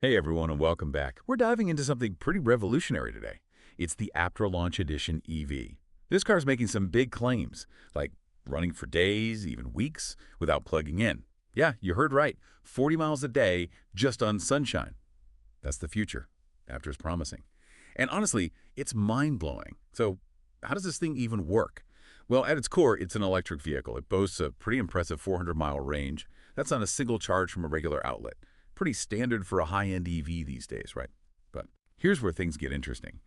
Hey everyone and welcome back. We're diving into something pretty revolutionary today. It's the Aptera Launch Edition EV. This car is making some big claims, like running for days, even weeks, without plugging in. Yeah, you heard right. 40 miles a day just on sunshine. That's the future. Aptera's promising. And honestly, it's mind-blowing. So how does this thing even work? Well, at its core, it's an electric vehicle. It boasts a pretty impressive 400-mile range. That's on a single charge from a regular outlet. Pretty standard for a high-end EV these days, right? But here's where things get interesting.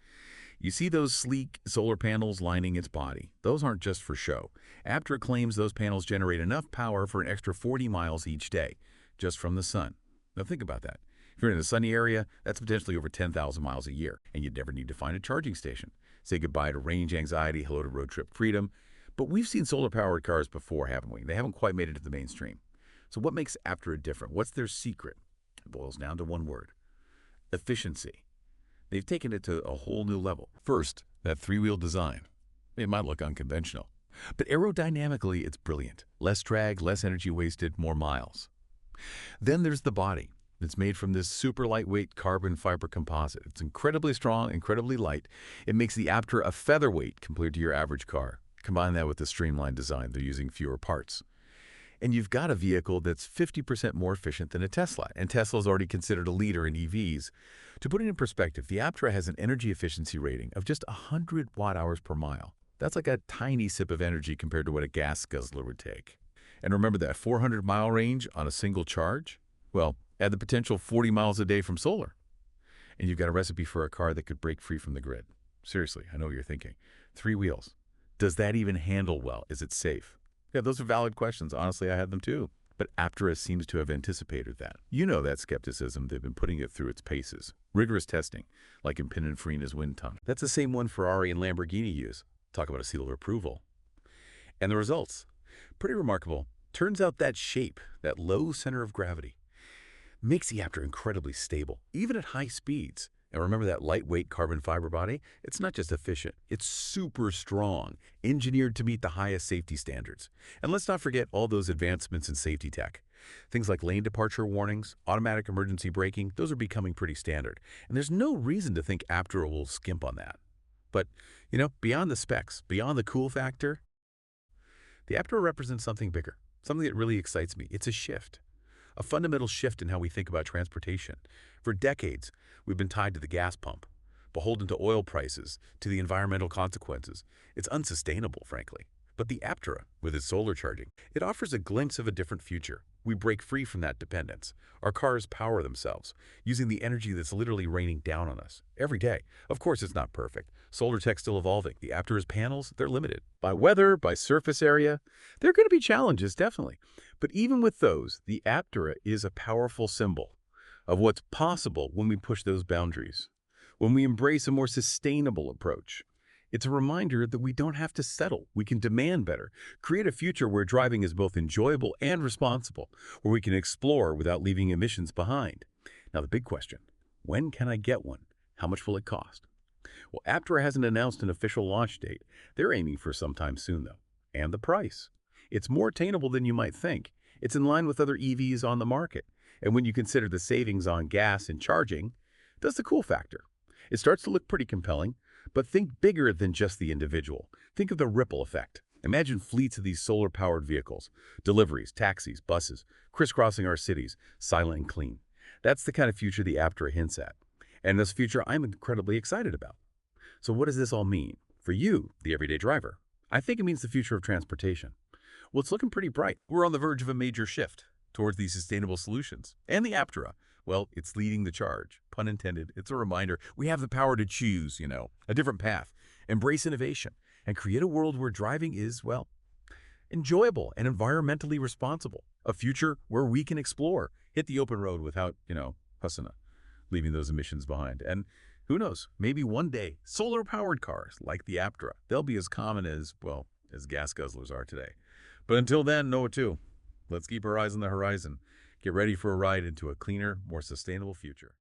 You see those sleek solar panels lining its body. Those aren't just for show. Aptera claims those panels generate enough power for an extra 40 miles each day, just from the sun. Now think about that. If you're in a sunny area, that's potentially over 10,000 miles a year, and you'd never need to find a charging station. Say goodbye to range anxiety, hello to road trip freedom. But we've seen solar-powered cars before, haven't we? They haven't quite made it to the mainstream. So what makes Aptera different? What's their secret? It boils down to one word: efficiency. They've taken it to a whole new level. First, that three-wheel design. It might look unconventional, but aerodynamically it's brilliant. Less drag, less energy wasted, more miles. Then there's the body. It's made from this super lightweight carbon fiber composite. It's incredibly strong, incredibly light. It makes the Aptera a featherweight compared to your average car. Combine that with the streamlined design, they're using fewer parts. And you've got a vehicle that's 50% more efficient than a Tesla, and Tesla's already considered a leader in EVs. To put it in perspective, the Aptera has an energy efficiency rating of just 100 watt-hours per mile. That's like a tiny sip of energy compared to what a gas guzzler would take. And remember that 400-mile range on a single charge? Well, add the potential 40 miles a day from solar, and you've got a recipe for a car that could break free from the grid. Seriously, I know what you're thinking. Three wheels. Does that even handle well? Is it safe? Yeah, those are valid questions. Honestly, I had them too. But Aptera seems to have anticipated that. You know that skepticism, they've been putting it through its paces. Rigorous testing, like in Pininfarina's wind tunnel. That's the same one Ferrari and Lamborghini use. Talk about a seal of approval. And the results? Pretty remarkable. Turns out that shape, that low center of gravity, makes the Aptera incredibly stable, even at high speeds. And remember that lightweight carbon fiber body? It's not just efficient, it's super strong, engineered to meet the highest safety standards. And let's not forget all those advancements in safety tech. Things like lane departure warnings, automatic emergency braking, those are becoming pretty standard. And there's no reason to think Aptera will skimp on that. But, beyond the specs, beyond the cool factor, the Aptera represents something bigger, something that really excites me. It's a shift. A fundamental shift in how we think about transportation. For decades, we've been tied to the gas pump, beholden to oil prices, to the environmental consequences. It's unsustainable, frankly. But the Aptera, with its solar charging, it offers a glimpse of a different future. We break free from that dependence. Our cars power themselves, using the energy that's literally raining down on us every day. Of course, it's not perfect. Solar tech's still evolving. The Aptera's panels, they're limited. By weather, by surface area, there are going to be challenges, definitely. But even with those, the Aptera is a powerful symbol of what's possible when we push those boundaries, when we embrace a more sustainable approach. It's a reminder that we don't have to settle. We can demand better, create a future where driving is both enjoyable and responsible, where we can explore without leaving emissions behind. Now, the big question: when can I get one? How much will it cost? Well, Aptera hasn't announced an official launch date. They're aiming for sometime soon, though. And the price. It's more attainable than you might think. It's in line with other EVs on the market. And when you consider the savings on gas and charging, that's the cool factor. It starts to look pretty compelling, but think bigger than just the individual. Think of the ripple effect. Imagine fleets of these solar-powered vehicles, deliveries, taxis, buses, crisscrossing our cities, silent and clean. That's the kind of future the Aptera hints at. And this future I'm incredibly excited about. So what does this all mean for you, the everyday driver? I think it means the future of transportation. Well, it's looking pretty bright. We're on the verge of a major shift towards these sustainable solutions. And the Aptera, well, it's leading the charge. Pun intended. It's a reminder we have the power to choose, a different path, embrace innovation, and create a world where driving is, well, enjoyable and environmentally responsible. A future where we can explore, hit the open road without, husana, leaving those emissions behind. And who knows, maybe one day, solar-powered cars like the Aptera, they'll be as common as, well, as gas guzzlers are today. But until then, know it too. Let's keep our eyes on the horizon. Get ready for a ride into a cleaner, more sustainable future.